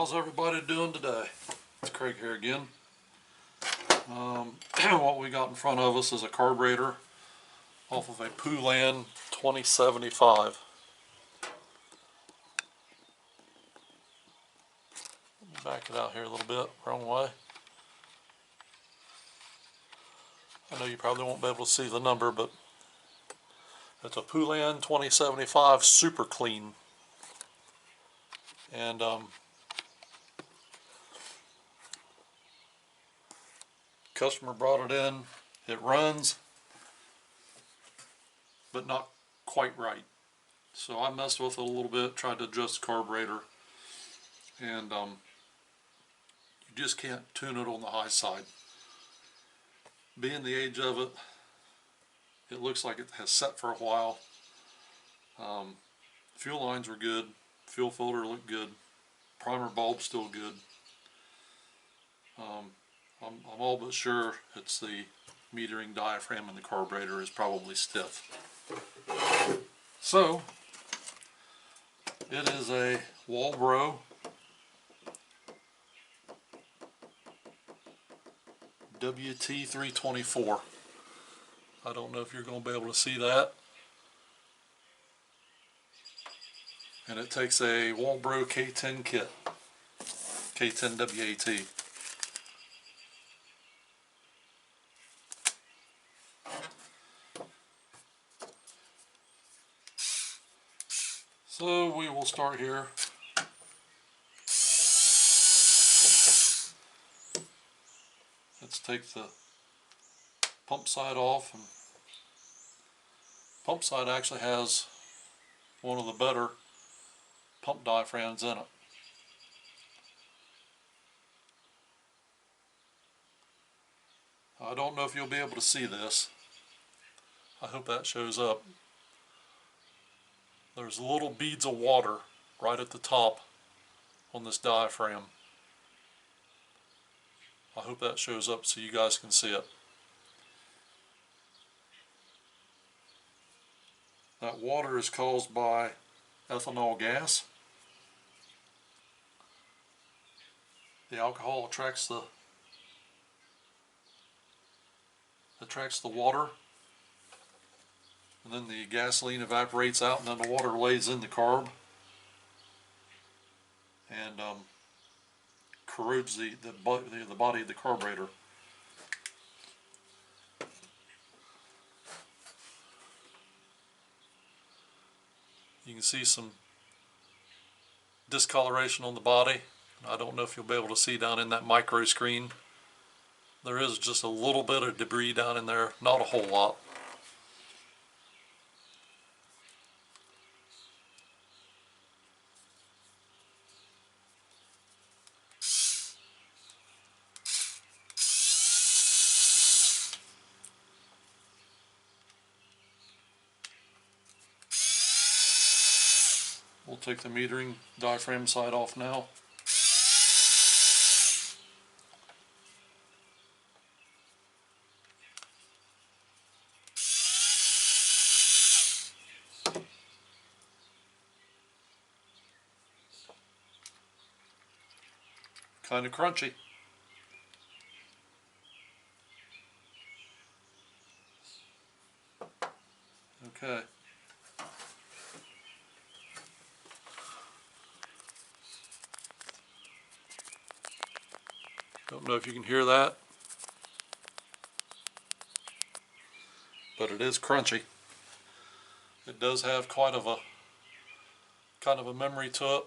How's everybody doing today? It's Craig here again. What we got in front of us is a carburetor off of a POULAN 2075. Let me back it out here a little bit, wrong way. I know you probably won't be able to see the number, but it's a POULAN 2075 Super Clean. And customer brought it in. It runs, but not quite right. So I messed with it a little bit, tried to adjust the carburetor, and you just can't tune it on the high side. Being the age of it, it looks like it has set for a while. Fuel lines were good, fuel filter looked good, primer bulb still good. I'm all but sure it's the metering diaphragm in the carburetor is probably stiff. So it is a Walbro WT324. I don't know if you're going to be able to see that. And it takes a Walbro K10 kit, K10 WAT. So we will start here. Let's take the pump side off. And pump side actually has one of the better pump diaphragms in it. I don't know if you'll be able to see this. I hope that shows up. There's little beads of water right at the top on this diaphragm. I hope that shows up so you guys can see it. That water is caused by ethanol gas. The alcohol attracts the water, and then the gasoline evaporates out, and then the water lays in the carb and corrodes the body of the carburetor. You can see some discoloration on the body. I don't know if you'll be able to see down in that micro screen. There is just a little bit of debris down in there, not a whole lot. We'll take the metering diaphragm side off now. Kind of crunchy. Okay. Don't know if you can hear that, but it is crunchy. It does have quite of a kind of a memory to it.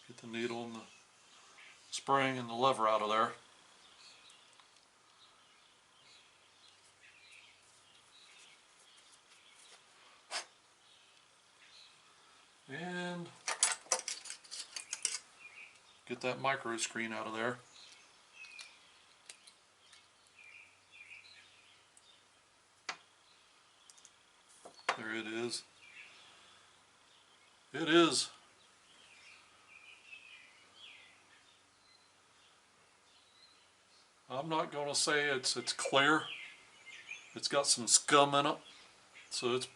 Get the needle and the spring and the lever out of there. And get that micro screen out of there. There it is. It is. I'm not going to say it's clear. It's got some scum in it, so it's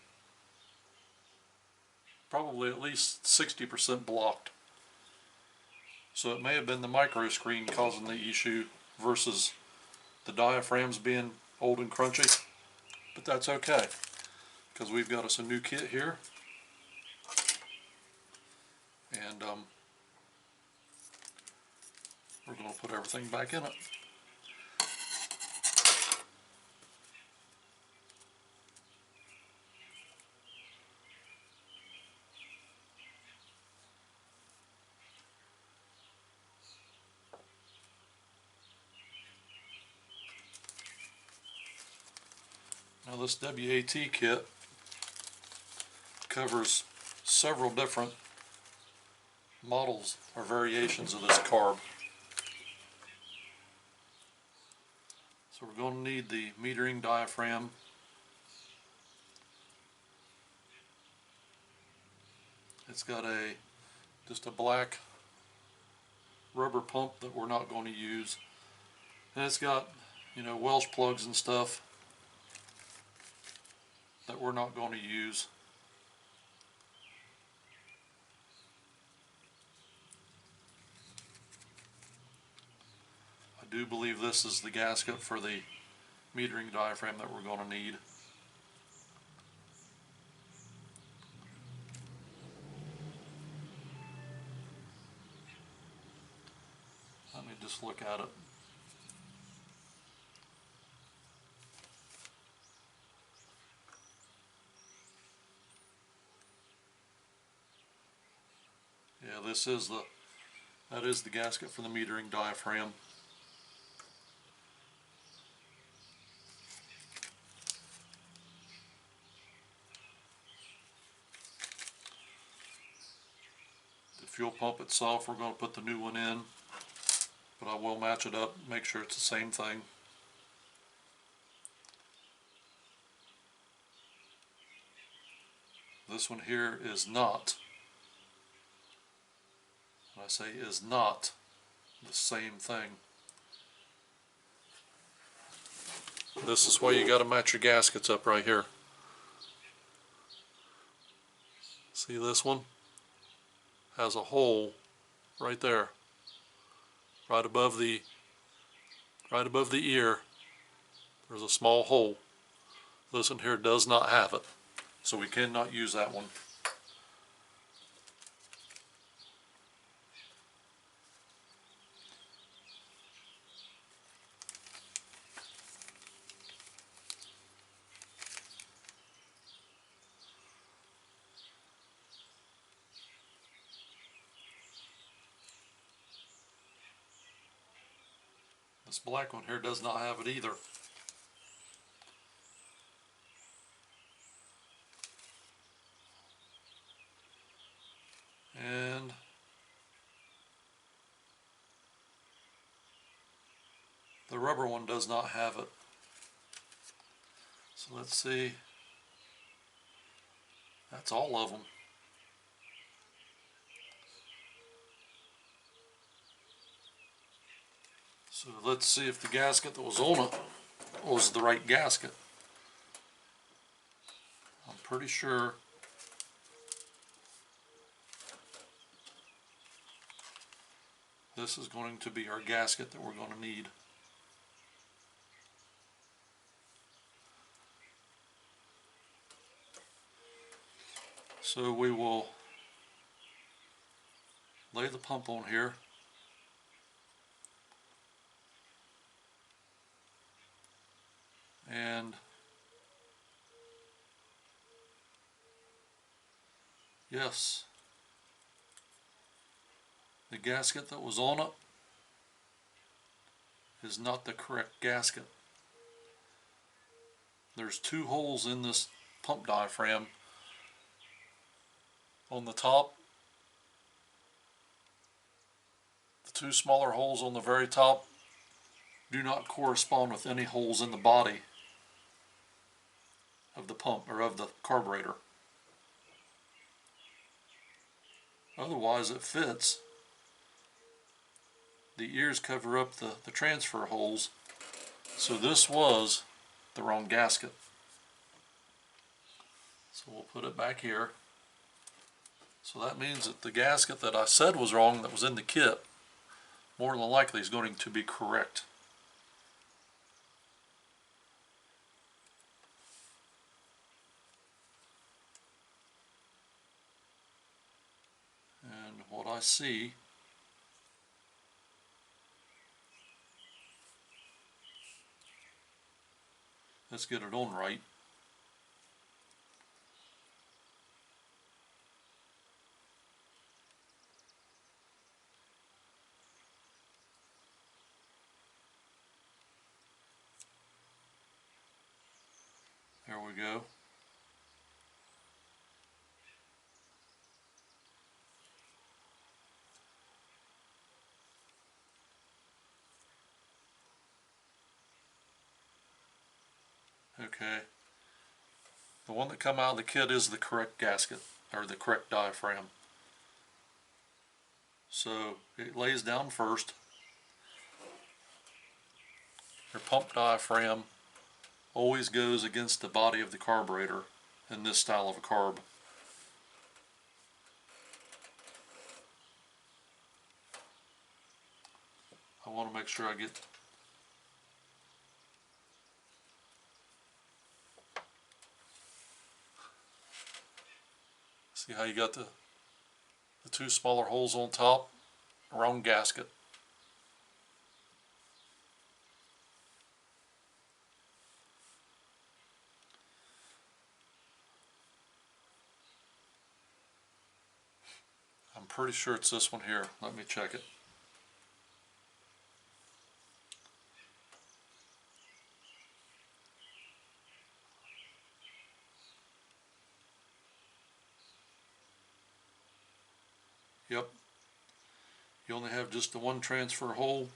probably at least 60% blocked. So it may have been the micro screen causing the issue versus the diaphragms being old and crunchy, but that's okay because we've got us a new kit here, and we're going to put everything back in it. Now this WAT kit covers several different models or variations of this carb. So we're going to need the metering diaphragm, it's got just a black rubber pump that we're not going to use, and it's got, you know, Welsh plugs and stuff that we're not going to use. I do believe this is the gasket for the metering diaphragm that we're going to need. Let me just look at it. Yeah, that is the gasket for the metering diaphragm. The fuel pump itself, we're going to put the new one in, but I will match it up, make sure it's the same thing. This one here is not, when I say is not, the same thing. This is why you got to match your gaskets up right here. See, this one has a hole right there, right above the ear. There's a small hole. This one here does not have it, so we cannot use that one. This black one here does not have it either. And the rubber one does not have it. So let's see. That's all of them. So let's see if the gasket that was on it was the right gasket. I'm pretty sure this is going to be our gasket that we're going to need. So we will lay the pump on here. And yes, the gasket that was on it is not the correct gasket. There's two holes in this pump diaphragm. On the top, the two smaller holes on the very top do not correspond with any holes in the body of the pump or of the carburetor. Otherwise it fits. The ears cover up the transfer holes. So this was the wrong gasket. So we'll put it back here. So that means that the gasket that I said was wrong, that was in the kit, more than likely is going to be correct. And what I see, let's get it on right. There we go. Okay. The one that come out of the kit is the correct gasket, or the correct diaphragm. So it lays down first. Your pump diaphragm always goes against the body of the carburetor in this style of a carb. I want to make sure I get see how you got the two smaller holes on top, wrong gasket. I'm pretty sure it's this one here. Let me check it. Yep. You only have just the one transfer hole.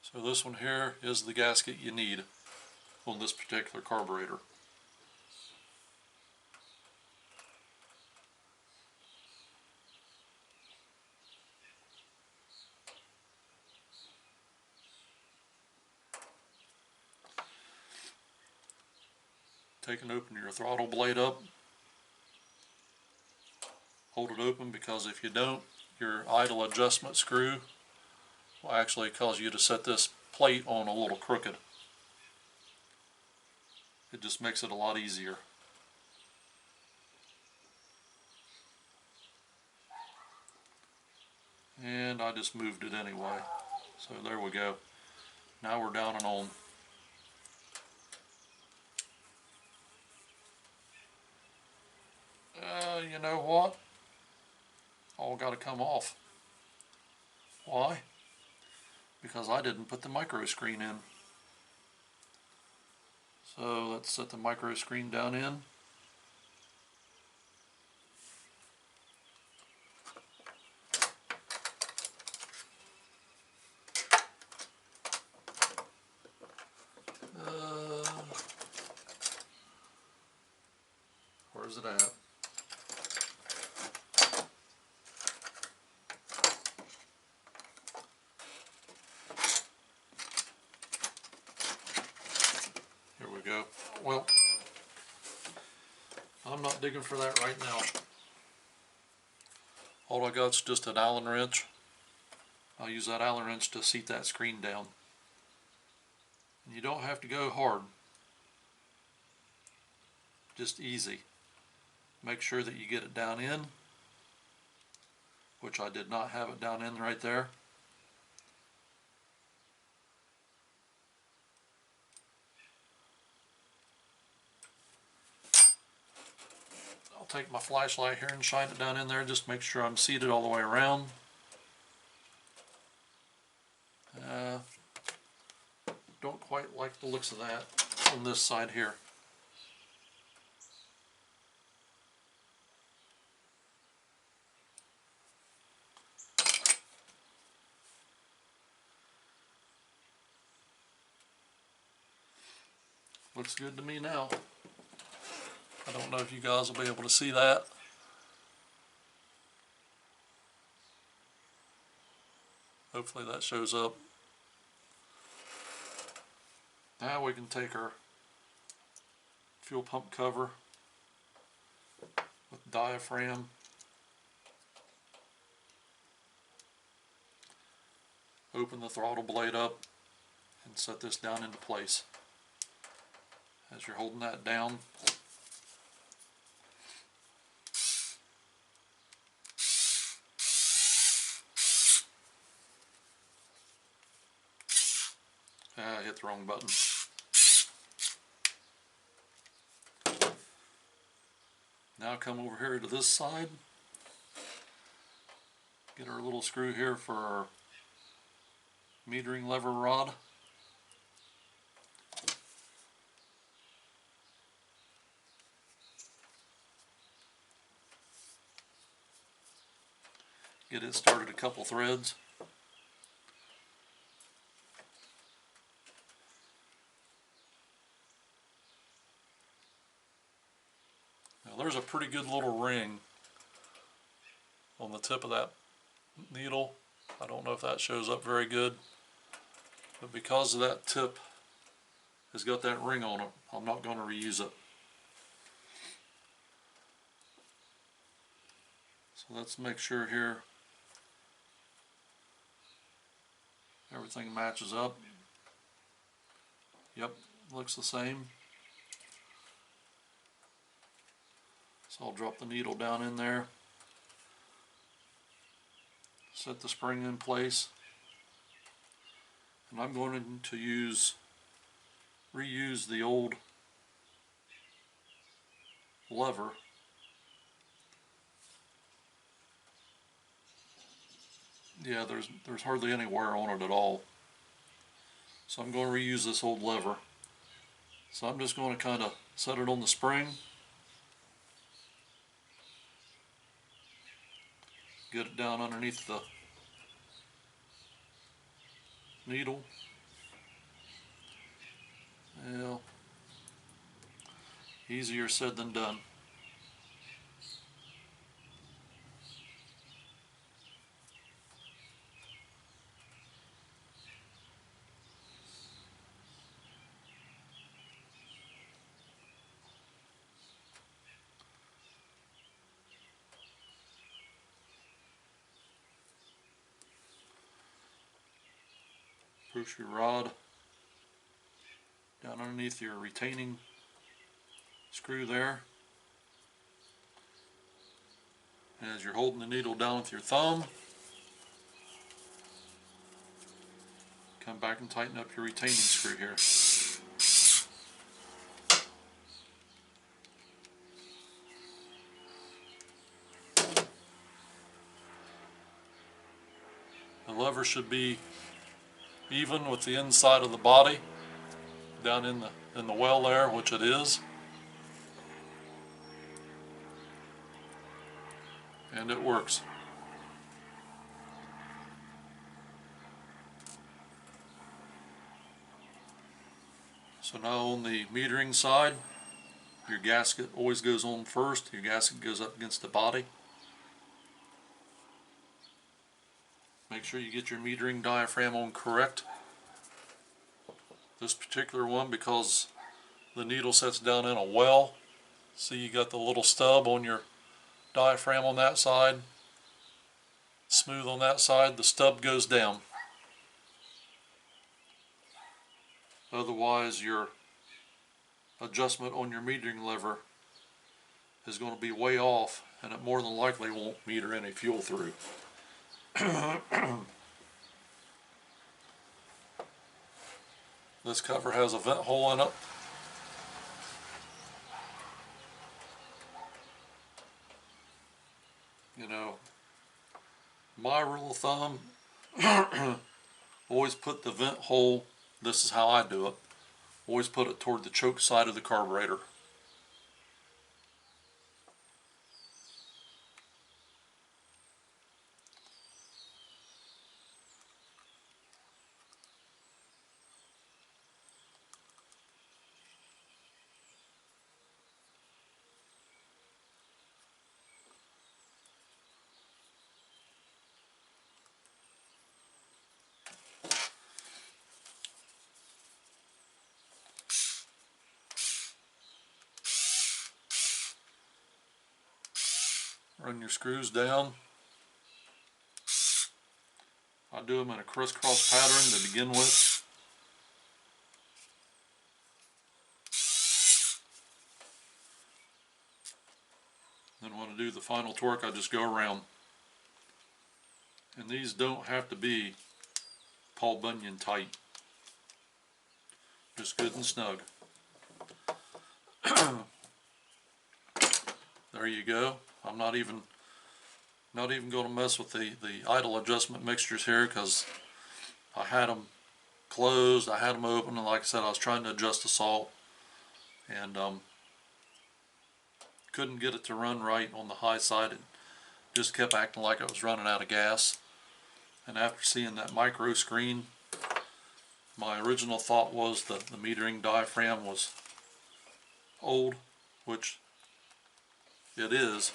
So this one here is the gasket you need on this particular carburetor. Take and open your throttle blade up. Hold it open, because if you don't, your idle adjustment screw will actually cause you to set this plate on a little crooked. It just makes it a lot easier. And I just moved it anyway. So there we go. Now we're down and on. You know what? All got to come off. Why? Because I didn't put the micro screen in. So let's set the micro screen down in. Where's it at? Here we go. Well, I'm not digging for that right now. All I got's just an Allen wrench. I'll use that Allen wrench to seat that screen down. And you don't have to go hard. Just easy. Make sure that you get it down in, which I did not have it down in right there. I'll take my flashlight here and shine it down in there, just make sure I'm seated all the way around. Don't quite like the looks of that on this side here. Looks good to me now. I don't know if you guys will be able to see that. Hopefully that shows up. Now we can take our fuel pump cover with diaphragm, open the throttle blade up, and set this down into place. As you're holding that down, I hit the wrong button. Now come over here to this side, get our little screw here for our metering lever rod. Get it started a couple threads. Now there's a pretty good little ring on the tip of that needle. I don't know if that shows up very good, but because of that tip has got that ring on it, I'm not going to reuse it. So let's make sure here everything matches up. Yep, looks the same. So I'll drop the needle down in there, set the spring in place, and I'm going to reuse the old lever. Yeah, there's hardly any wear on it at all. So I'm going to reuse this old lever. So I'm just going to kind of set it on the spring, get it down underneath the needle. Well, easier said than done. Push your rod down underneath your retaining screw there. As you're holding the needle down with your thumb, come back and tighten up your retaining screw here. The lever should be even with the inside of the body down in the well there, which it is. And it works. So now on the metering side, your gasket always goes on first. Your gasket goes up against the body. Make sure you get your metering diaphragm on correct. This particular one, because the needle sets down in a well, see you got the little stub on your diaphragm on that side, smooth on that side, the stub goes down. Otherwise your adjustment on your metering lever is going to be way off, and it more than likely won't meter any fuel through. This cover has a vent hole in it. You know, my rule of thumb, always put the vent hole, this is how I do it, always put it toward the choke side of the carburetor. Run your screws down. I do them in a crisscross pattern to begin with. Then when I do the final torque, I just go around. And these don't have to be Paul Bunyan tight. Just good and snug. There you go. I'm not even going to mess with the idle adjustment mixtures here, because I had them closed, I had them open, and like I said, I was trying to adjust the salt, and couldn't get it to run right on the high side. It just kept acting like it was running out of gas. And after seeing that micro screen, my original thought was that the metering diaphragm was old, which it is.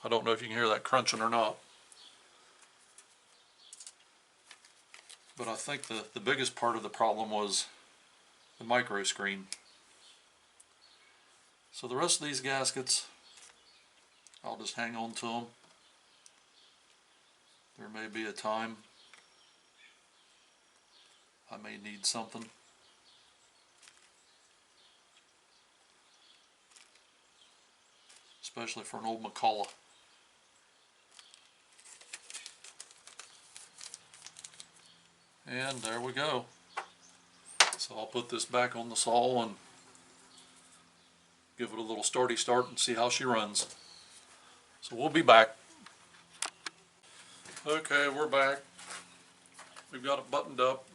I don't know if you can hear that crunching or not. But I think the biggest part of the problem was the micro screen. So the rest of these gaskets, I'll just hang on to them. There may be a time I may need something. Especially for an old McCullough. And there we go. So I'll put this back on the saw and give it a little starty start and see how she runs. So we'll be back. Okay, we're back. We've got it buttoned up.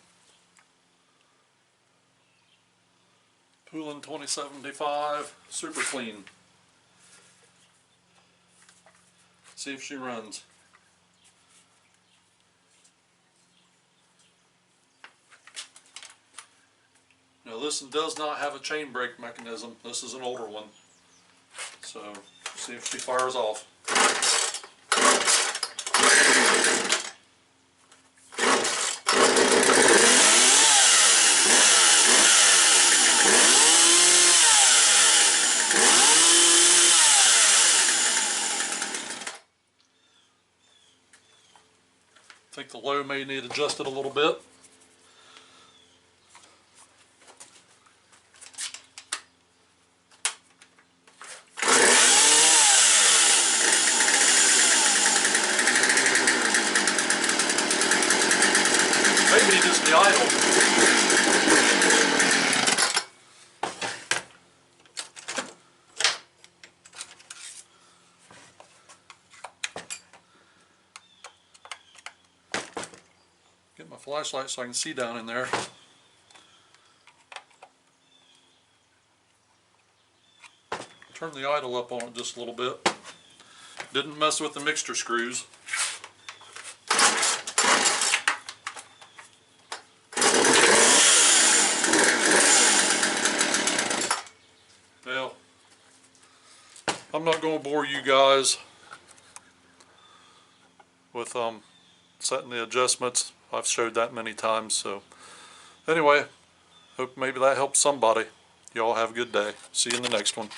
POULAN 2075, super clean. See if she runs. Now this does not have a chain brake mechanism. This is an older one. So see if she fires off. I think the low may need adjusted a little bit. Maybe just the idle. Get my flashlight so I can see down in there. Turn the idle up on it just a little bit. Didn't mess with the mixture screws. Well, I'm not going to bore you guys with setting the adjustments. I've showed that many times. So anyway, hope maybe that helps somebody. Y'all have a good day. See you in the next one.